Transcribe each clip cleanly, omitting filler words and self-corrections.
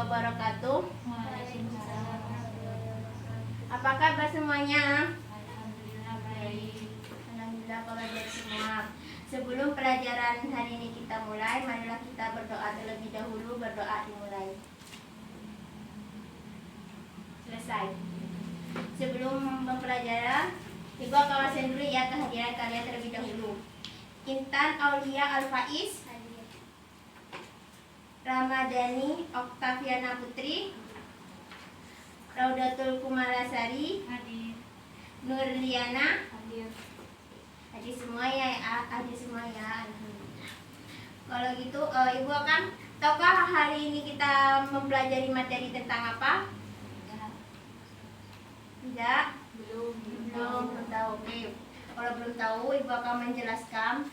wabarakatuh. Apa kabar semuanya? Alhamdulillah baik. Alhamdulillah kabar baik semua. Sebelum pelajaran hari ini kita mulai, marilah kita berdoa terlebih dahulu. Berdoa dimulai. Selesai. Sebelum mempelajari, Ibu akan wawasan dulu ya kehadiran kalian terlebih dahulu. Intan Aulia Al-Faiz, Ramadhani Oktaviana Putri, Raudatul Kumalasari, Hadir. Nurliana. Hadir. Hadir semua ya, hadir semua ya. Kalau gitu, Ibu akan tahukah hari ini kita mempelajari materi tentang apa? Tidak? Belum tahu. Oke. Kalau belum tahu, Ibu akan menjelaskan.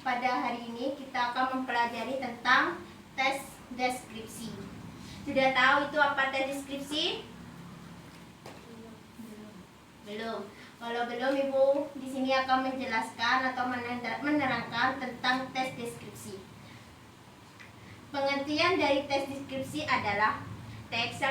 Pada hari ini kita akan mempelajari tentang tes deskripsi. Sudah tahu itu apa tes deskripsi? Belum. Kalau belum, Ibu di sini akan menjelaskan atau menerangkan tentang tes deskripsi. Pengertian dari tes deskripsi adalah teks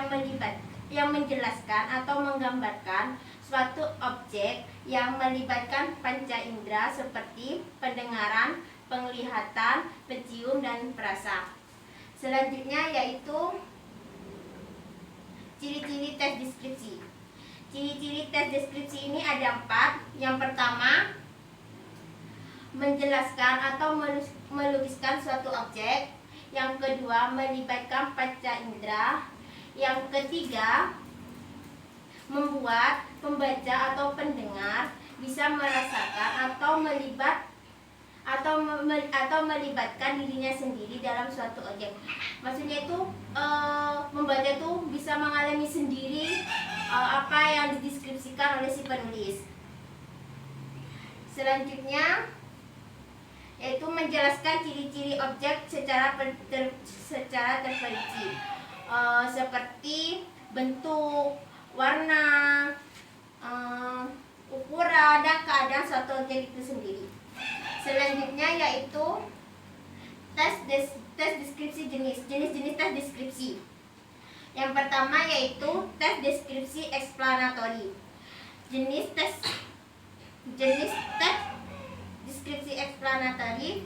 yang menjelaskan atau menggambarkan suatu objek yang melibatkan panca indera seperti pendengaran, penglihatan, pencium, dan perasa. Selanjutnya yaitu ciri-ciri tes deskripsi. Ciri-ciri tes deskripsi ini ada 4. Yang pertama, menjelaskan atau melukiskan suatu objek. Yang kedua, melibatkan panca indera. Yang ketiga, membuat pembaca atau pendengar bisa merasakan atau melibatkan dirinya sendiri dalam suatu objek. Maksudnya itu membaca itu bisa mengalami sendiri apa yang dideskripsikan oleh si penulis. Selanjutnya yaitu menjelaskan ciri-ciri objek secara terperinci, seperti bentuk, warna, ukuran, dan keadaan suatu objek itu sendiri. Selanjutnya yaitu tes deskripsi jenis-jenis tes deskripsi. Yang pertama yaitu tes deskripsi eksplanatori. Jenis tes deskripsi eksplanatori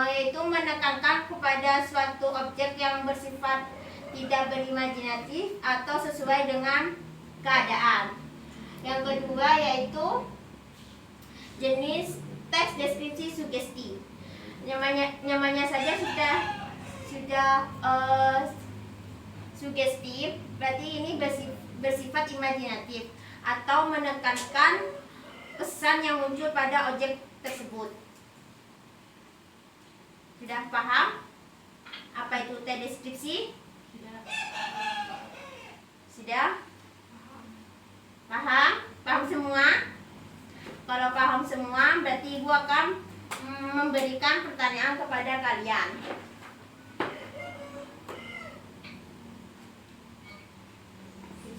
yaitu menekankan kepada suatu objek yang bersifat tidak berimajinatif atau sesuai dengan keadaan. Yang kedua yaitu jenis tes deskripsi sugesti. Namanya saja sudah sugestif, berarti ini bersifat imajinatif atau menekankan pesan yang muncul pada objek tersebut. Sudah paham apa itu tes deskripsi? Sudah? Paham? Paham semua? Kalau paham semua, berarti Ibu akan memberikan pertanyaan kepada kalian.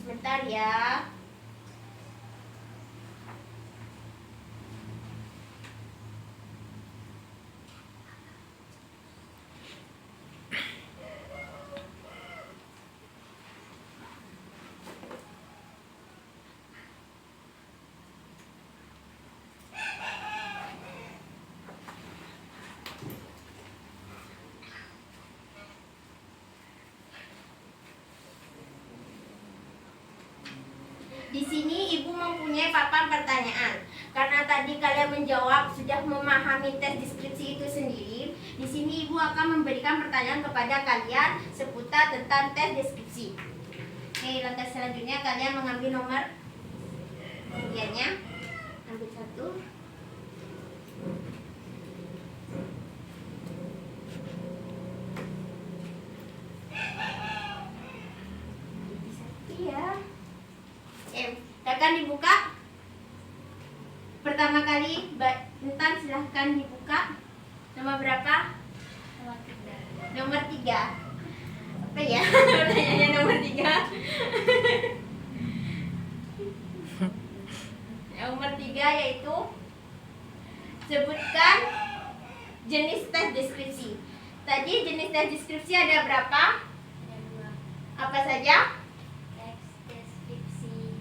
Sebentar ya. Di sini Ibu mempunyai papan pertanyaan. Karena tadi kalian menjawab sudah memahami tes deskripsi itu sendiri, di sini Ibu akan memberikan pertanyaan kepada kalian seputar tentang tes deskripsi. Oke, langkah selanjutnya kalian mengambil nomor undiannya. Ambil 1. Akan dibuka. Pertama kali Intan silahkan dibuka. Nomor berapa? Nomor 3. Apa ya? Pertanyaannya nomor 3. Nomor 3 yaitu sebutkan jenis tes deskripsi. Tadi jenis tes deskripsi ada berapa? Apa saja? Teks deskripsi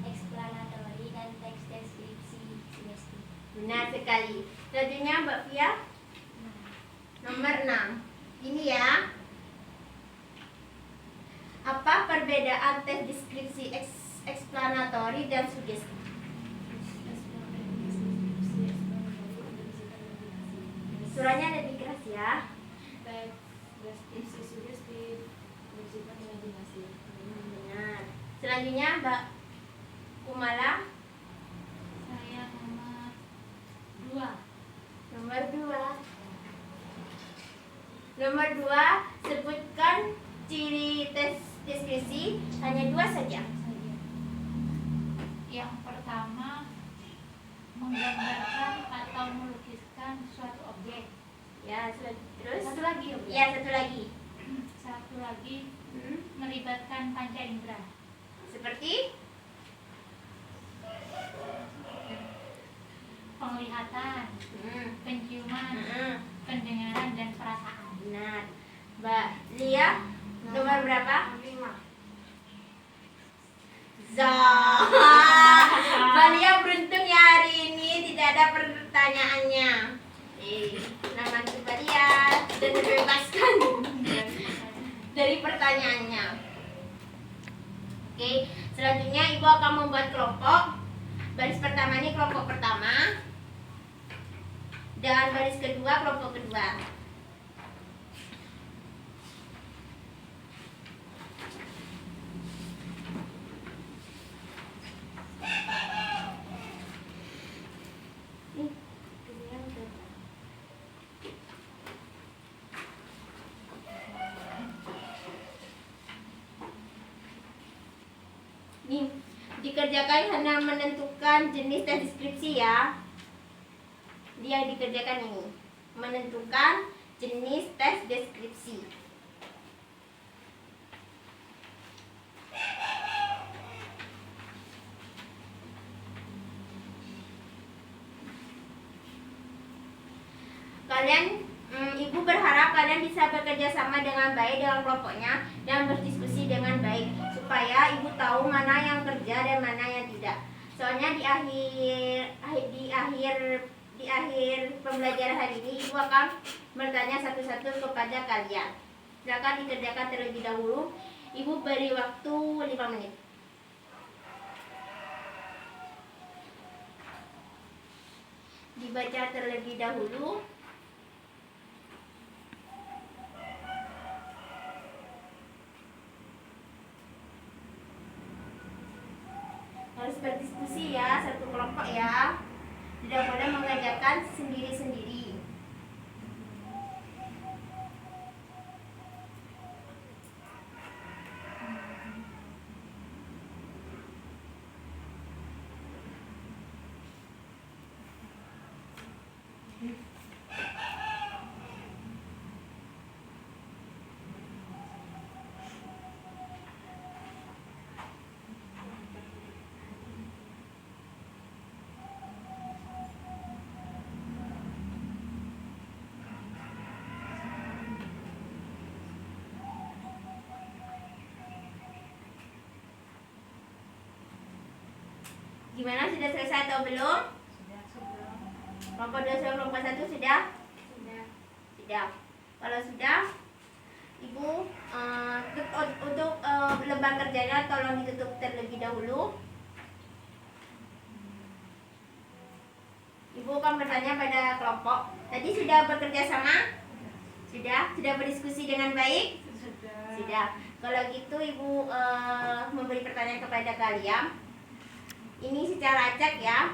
eksplanatory dan teks deskripsi sugesti. Benar sekali. Selanjutnya Mbak Fia, nomor 6. Ini ya. Apa perbedaan tes deskripsi eksplanatory dan sugesti? Suaranya lebih keras ya. Teks deskripsi sugesti bersifat imajinasi. Benar. Selanjutnya Mbak Kumala, Saya nomor 2. nomor 2. Nomor 2, sebutkan ciri tes deskripsi, hanya 2 saja. Yang pertama, menggambarkan atau melukiskan suatu objek. Ya, terus Satu lagi, ya, satu lagi. Satu lagi, melibatkan panca indera. Seperti Penglihatan, penciuman, Mm-mm. pendengaran, dan perasaan. Benar. Mbak Lia, nomor berapa? 5. Mbak Lia beruntung ya hari ini, tidak ada pertanyaannya. Nama Mbak Lia sudah terbebaskan dari pertanyaannya. Oke, selanjutnya Ibu akan membuat kelompok. Baris pertama ini kelompok pertama, dan baris kedua kelompok kedua. Nih, dikerjakan hanya menentukan jenis tes deskripsi ya. Dia dikerjakan ini, menentukan jenis tes deskripsi. Ibu berharap kalian bisa bekerja sama dengan baik dengan kelompoknya dan berdiskusi dengan baik supaya ibu tahu mana yang kerja dan mana yang tidak. Soalnya di akhir pembelajaran hari ini ibu akan bertanya satu-satu kepada kalian. Silakan dikerjakan terlebih dahulu. Ibu beri waktu 5 menit. Dibaca terlebih dahulu. Harus berdiskusi ya, satu kelompok ya. Tidak boleh mengerjakan sendiri-sendiri. Gimana, sudah selesai atau belum? Kelompok 2 sama kelompok 1 sudah? Sudah. Kalau sudah, Ibu untuk lembar kerjanya tolong ditutup terlebih dahulu. Ibu akan bertanya pada kelompok. Tadi sudah bekerja sama? Sudah? Sudah berdiskusi dengan baik? Sudah. Kalau gitu Ibu memberi pertanyaan kepada kalian. Ini secara acak ya.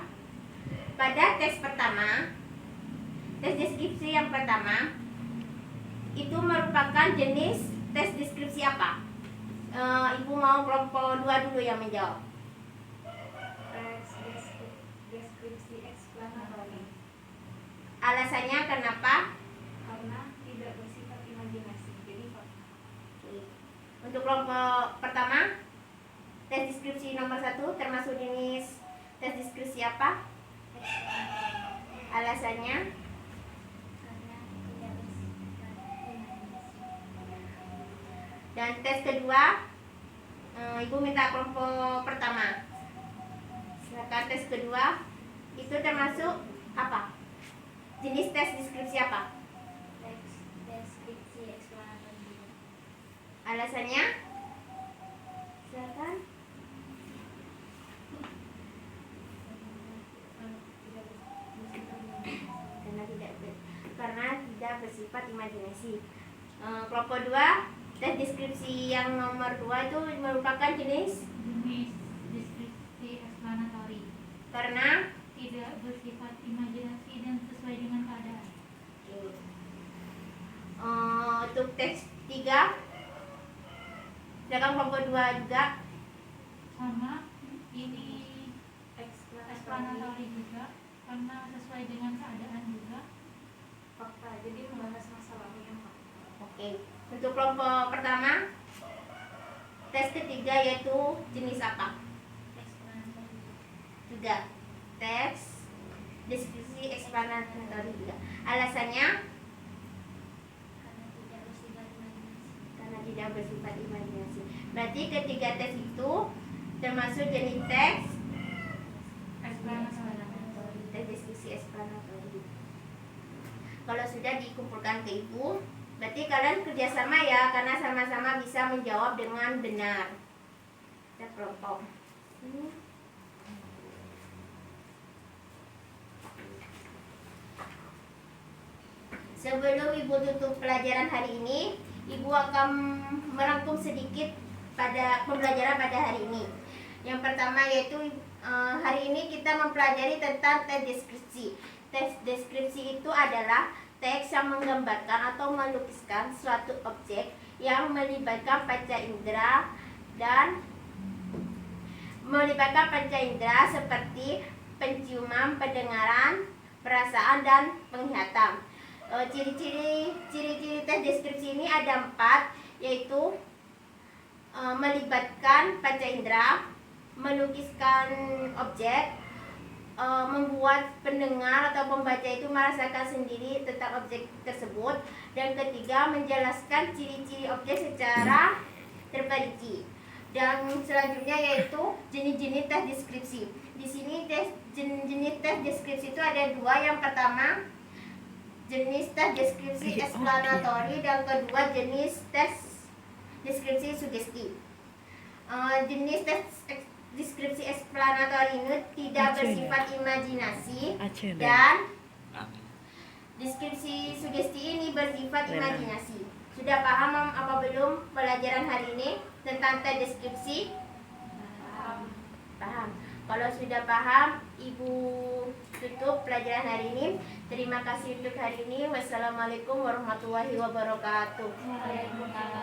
Pada tes pertama, tes deskripsi yang pertama, itu merupakan jenis tes deskripsi apa? Ibu mau kelompok 2 dulu yang menjawab. Teks deskripsi eksplanatory. Alasannya kenapa? Karena tidak bersifat imajinasi, jadi fakta. Untuk kelompok pertama, tes deskripsi nomor 1 termasuk jenis tes deskripsi apa? Alasannya? Karena tidak bersifat imajinasi. Dan tes kedua, Ibu minta kelompok pertama. Silakan tes kedua. Itu termasuk apa? Jenis tes deskripsi apa? Deskripsi eksplanatori. Alasannya? Silakan. Karena tidak bersifat imajinasi. Kelompok 2, tes deskripsi yang nomor 2 itu merupakan jenis deskripsi eksplanatori karena tidak bersifat imajinasi dan sesuai dengan keadaan. untuk tes 3, silakan kelompok 2 juga. Sama, ini eksplanatori juga karena sesuai dengan keadaan juga. Fakta, jadi membahas masalah yang fakta. Oke. Untuk kelompok pertama, tes ketiga yaitu jenis apa? Juga tes deskripsi eksplanatori juga. Alasannya? Karena tidak bersifat imajinasi. Berarti ketiga tes itu termasuk jenis tes eksplanatori, tes deskripsi eksplanatori. Kalau sudah dikumpulkan ke Ibu, berarti kalian kerjasama ya, karena sama-sama bisa menjawab dengan benar. Kita kelompok. Sebelum Ibu tutup pelajaran hari ini, Ibu akan merangkum sedikit pada pembelajaran pada hari ini. Yang pertama yaitu hari ini kita mempelajari tentang tes deskripsi. Tes deskripsi itu adalah teks yang menggambarkan atau melukiskan suatu objek yang melibatkan panca indera dan seperti penciuman, pendengaran, perasaan, dan penglihatan. Ciri-ciri tes deskripsi ini ada 4, yaitu melibatkan panca indera, melukiskan objek, membuat pendengar atau pembaca itu merasakan sendiri tentang objek tersebut, dan ketiga menjelaskan ciri-ciri objek secara terperinci. Dan selanjutnya yaitu jenis-jenis tes deskripsi. Di sini jenis tes deskripsi itu ada 2. Yang pertama jenis tes deskripsi eksplanatori dan kedua jenis tes deskripsi sugesti. Jenis tes deskripsi eksplanatori ini tidak bersifat imajinasi dan deskripsi sugesti ini bersifat imajinasi. Sudah paham apa belum pelajaran hari ini tentang tes deskripsi? Paham. Kalau sudah paham, Ibu tutup pelajaran hari ini. Terima kasih untuk hari ini. Wassalamualaikum warahmatullahi wabarakatuh. Waalaikumsalam.